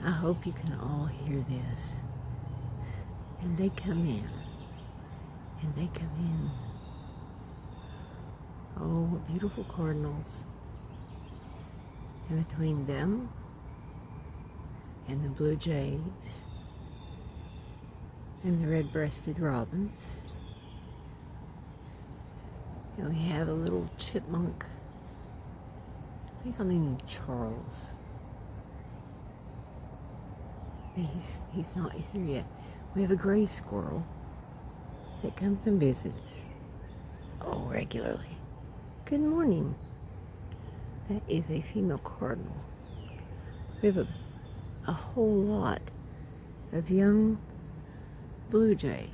I hope you can all hear this. And they come in. And they come in. Oh, what beautiful cardinals. And between them and the blue jays and the red-breasted robins, and we have a little chipmunk. I think I'll name him Charles. But he's not here yet. We have a gray squirrel that comes and visits. Oh, regularly. Good morning. That is a female cardinal. We have a whole lot of young blue jays.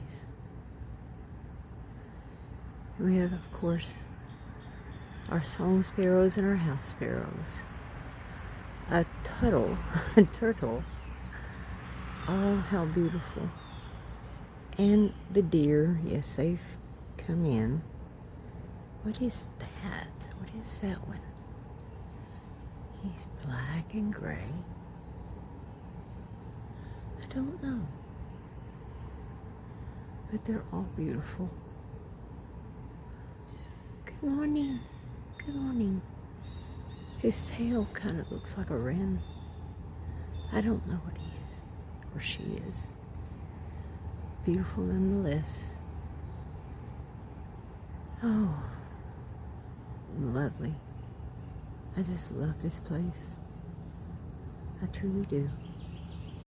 And we have, of course, our song sparrows and our house sparrows. A turtle. Oh, how beautiful. And the deer, yes, they've come in. What is that? What is that one? He's black and gray. I don't know. But they're all beautiful. Good morning. Good morning. His tail kind of looks like a wren. I don't know what he is, or she is. Beautiful nonetheless. Oh, lovely. I just love this place. I truly do.